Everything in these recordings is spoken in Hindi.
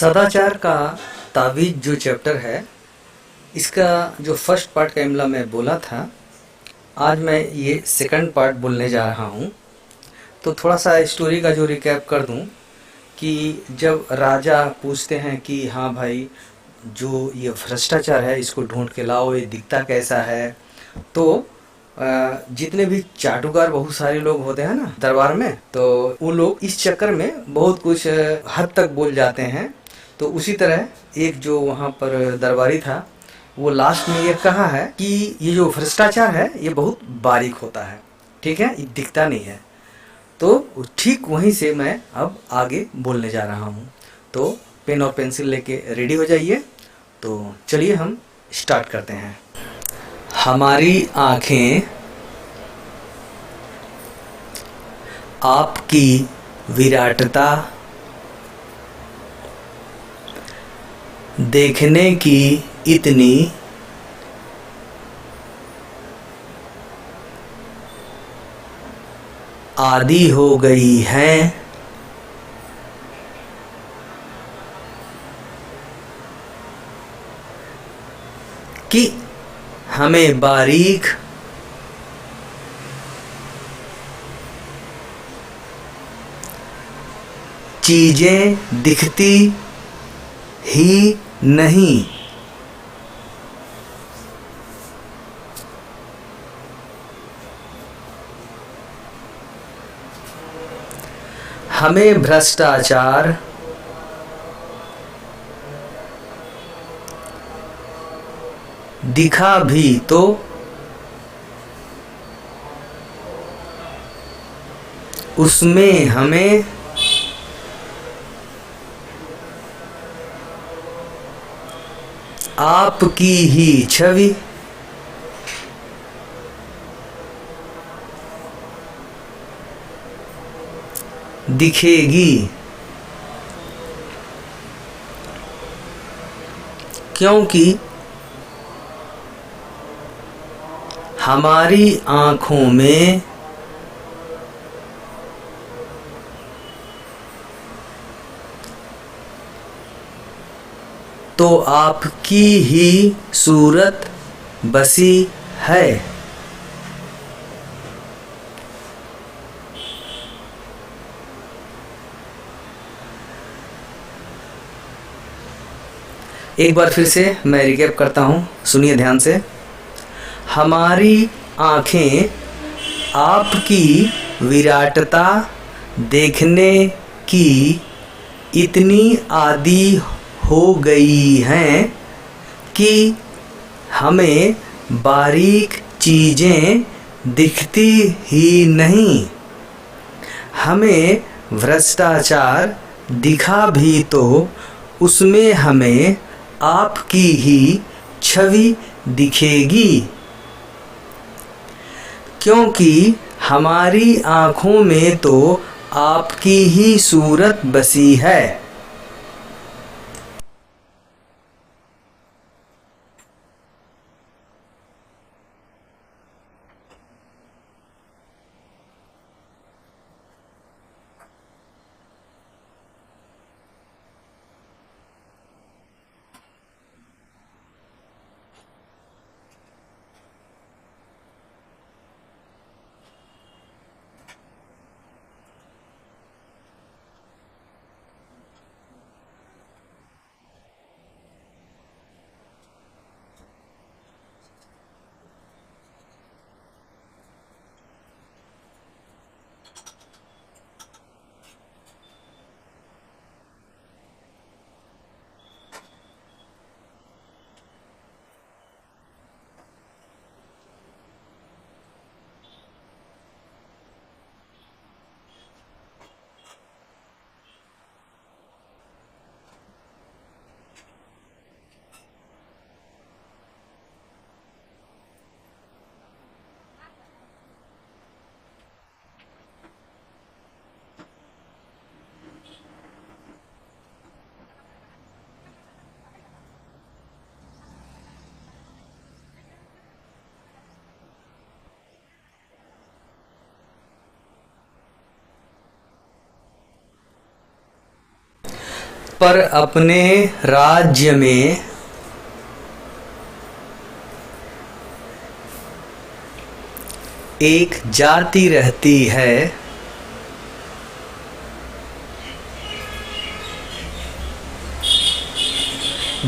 सदाचार का तावीज़ जो चैप्टर है, इसका जो फर्स्ट पार्ट का इमला मैं बोला था, आज मैं ये सेकंड पार्ट बोलने जा रहा हूँ। तो थोड़ा सा स्टोरी का जो रिकैप कर दूँ कि जब राजा पूछते हैं कि हाँ भाई, जो ये भ्रष्टाचार है इसको ढूंढ के लाओ, ये दिखता कैसा है। तो जितने भी चाटुकार बहुत सारे लोग होते हैं ना दरबार में, तो वो लोग इस चक्कर में बहुत कुछ हद तक बोल जाते हैं। तो उसी तरह एक जो वहाँ पर दरबारी था, वो लास्ट में ये कहा है कि ये जो भ्रष्टाचार है ये बहुत बारीक होता है, ठीक है, ये दिखता नहीं है। तो ठीक वहीं से मैं अब आगे बोलने जा रहा हूँ। तो पेन और पेंसिल लेके रेडी हो जाइए। तो चलिए हम स्टार्ट करते हैं। हमारी आँखें आपकी विराटता देखने की इतनी आदी हो गई हैं कि हमें बारीक चीजें दिखती ही नहीं। हमें भ्रष्टाचार दिखा भी तो उसमें हमें आपकी ही छवि दिखेगी, क्योंकि हमारी आँखों में तो आपकी ही सूरत बसी है। एक बार फिर से मैं रिकैप करता हूँ, सुनिए ध्यान से। हमारी आँखें आपकी विराटता देखने की इतनी आदी हो गई हैं कि हमें बारीक चीज़ें दिखती ही नहीं। हमें भ्रष्टाचार दिखा भी तो उसमें हमें आपकी ही छवि दिखेगी, क्योंकि हमारी आँखों में तो आपकी ही सूरत बसी है। पर अपने राज्य में एक जाति रहती है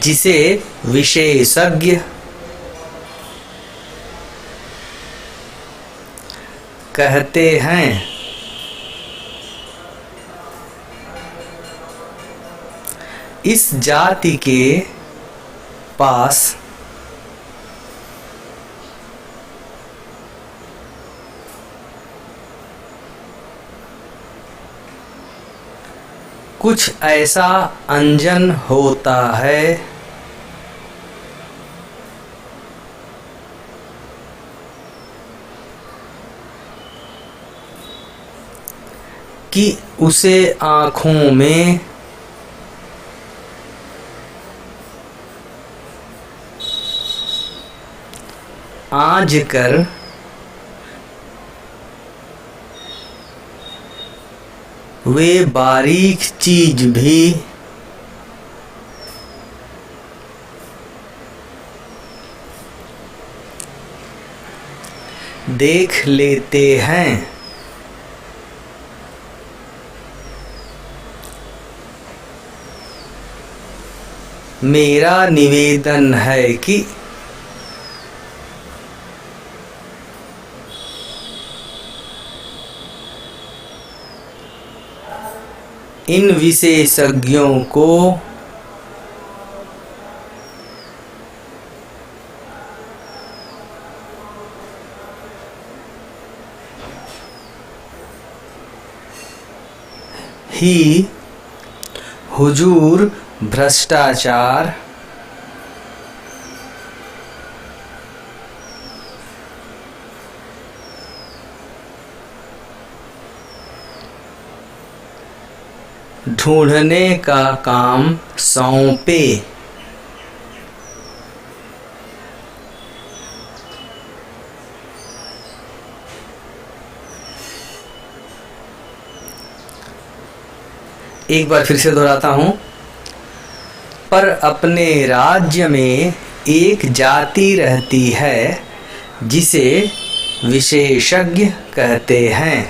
जिसे विशेषज्ञ कहते हैं। इस जाति के पास कुछ ऐसा अंजन होता है कि उसे आँखों में आँज कर वे बारीक चीज भी देख लेते हैं। मेरा निवेदन है कि इन विशेषज्ञों को ही हुजूर भ्रष्टाचार ढूंढने का काम सौंपे। एक बार फिर से दोहराता हूँ। पर अपने राज्य में एक जाति रहती है जिसे विशेषज्ञ कहते हैं।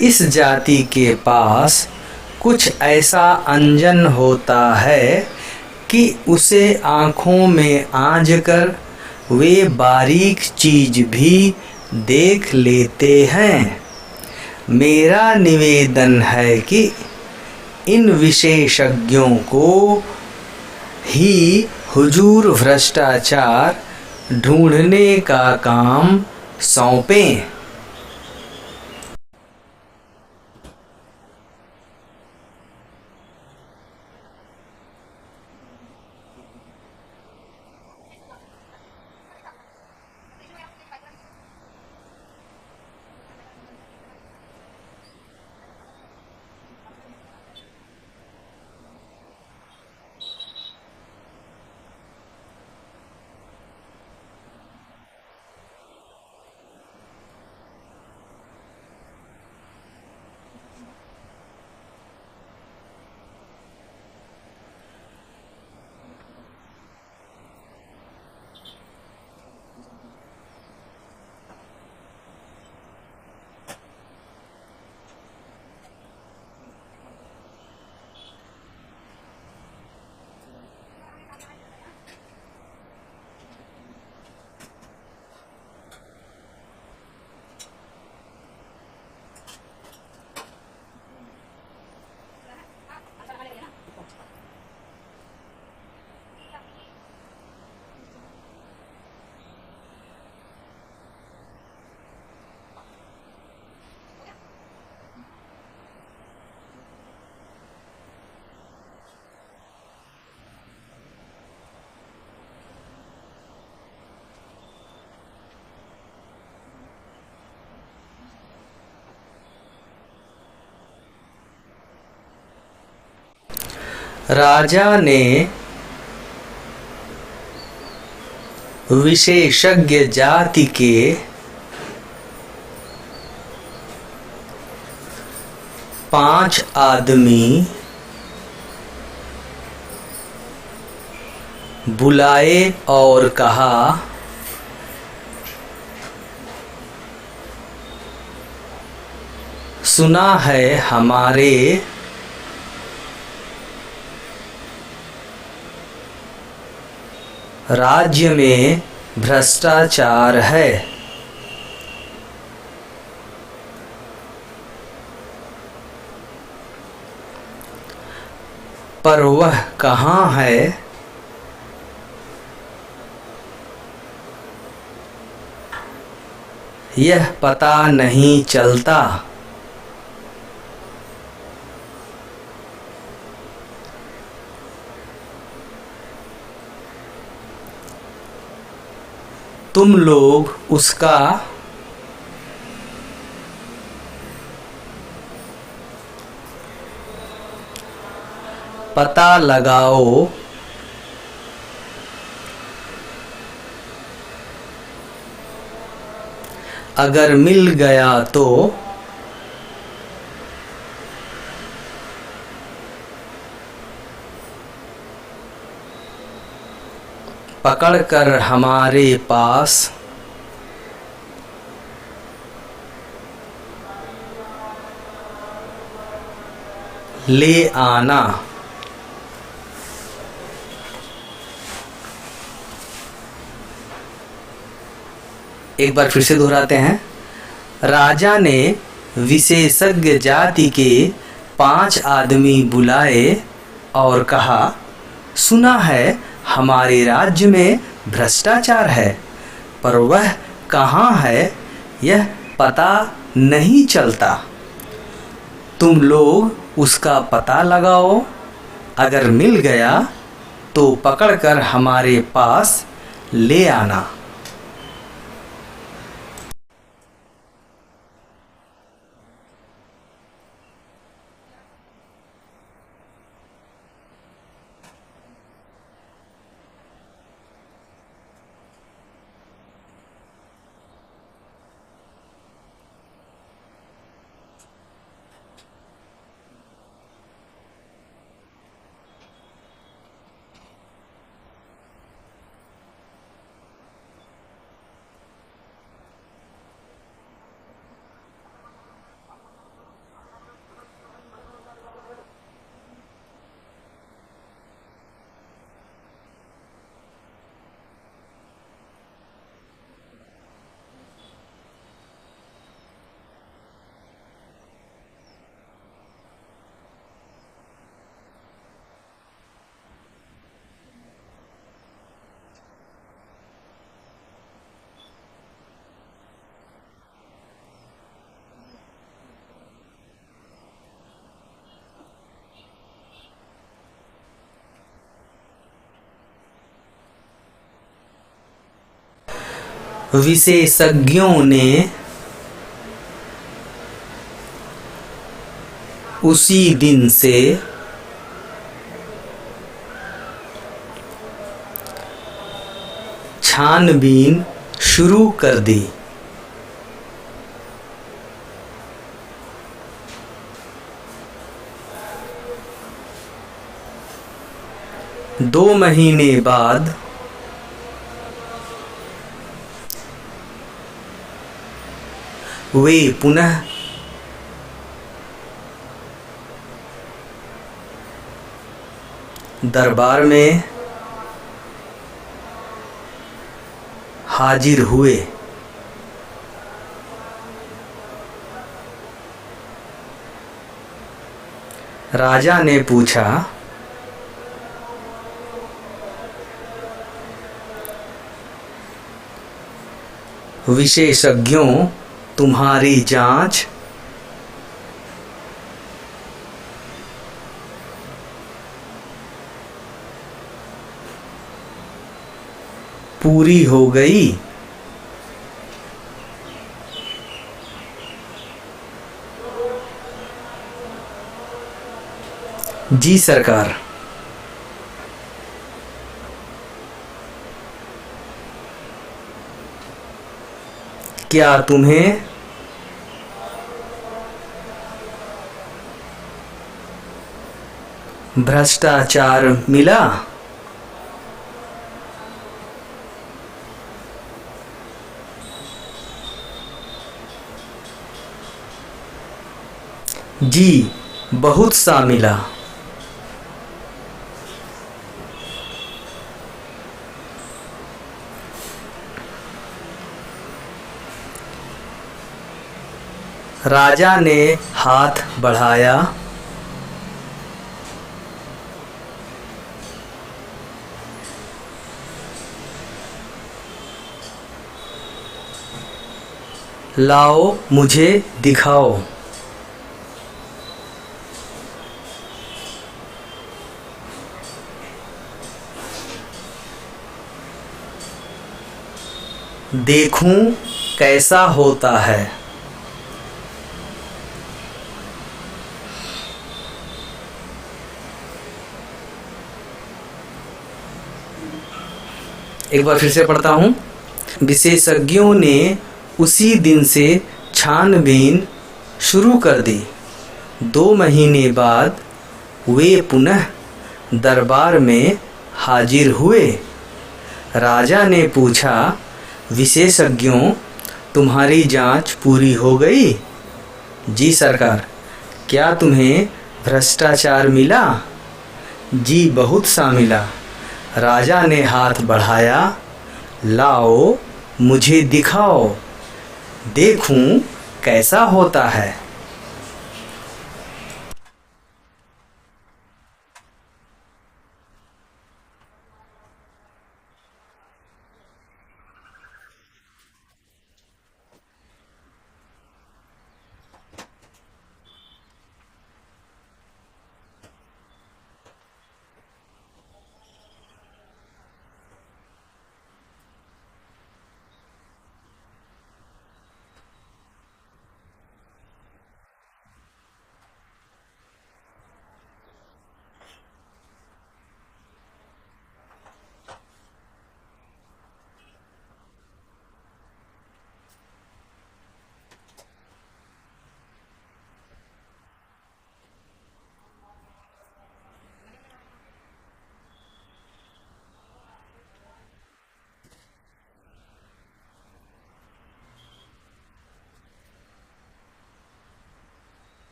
इस जाति के पास कुछ ऐसा अंजन होता है कि उसे आँखों में आँज कर वे बारीक चीज भी देख लेते हैं। मेरा निवेदन है कि इन विशेषज्ञों को ही हुजूर भ्रष्टाचार ढूंढने का काम सौंपें। राजा ने विशेषज्ञ जाति के 5 आदमी बुलाए और कहा, सुना है हमारे राज्य में भ्रष्टाचार है। पर वह कहाँ है, यह पता नहीं चलता। तुम लोग उसका पता लगाओ, अगर मिल गया तो पकड़कर हमारे पास ले आना। एक बार फिर से दोहराते हैं। राजा ने विशेषज्ञ जाति के 5 आदमी बुलाए और कहा, सुना है हमारे राज्य में भ्रष्टाचार है, पर वह कहाँ है, यह पता नहीं चलता। तुम लोग उसका पता लगाओ, अगर मिल गया तो पकड़कर हमारे पास ले आना। विशेषज्ञों ने उसी दिन से छानबीन शुरू कर दी। दो महीने बाद वे पुनः दरबार में हाजिर हुए। राजा ने पूछा, विशेषज्ञों, तुम्हारी जांच पूरी हो गई? जी सरकार। क्या तुम्हें भ्रष्टाचार मिला? जी बहुत सा मिला। राजा ने हाथ बढ़ाया। लाओ मुझे दिखाओ। देखूं कैसा होता है। एक बार फिर से पढ़ता हूँ। विशेषज्ञों ने उसी दिन से छानबीन शुरू कर दी। 2 महीने बाद वे पुनः दरबार में हाजिर हुए। राजा ने पूछा, विशेषज्ञों, तुम्हारी जांच पूरी हो गई? जी सरकार। क्या तुम्हें भ्रष्टाचार मिला? जी बहुत सा मिला। राजा ने हाथ बढ़ाया। लाओ मुझे दिखाओ, देखूं कैसा होता है।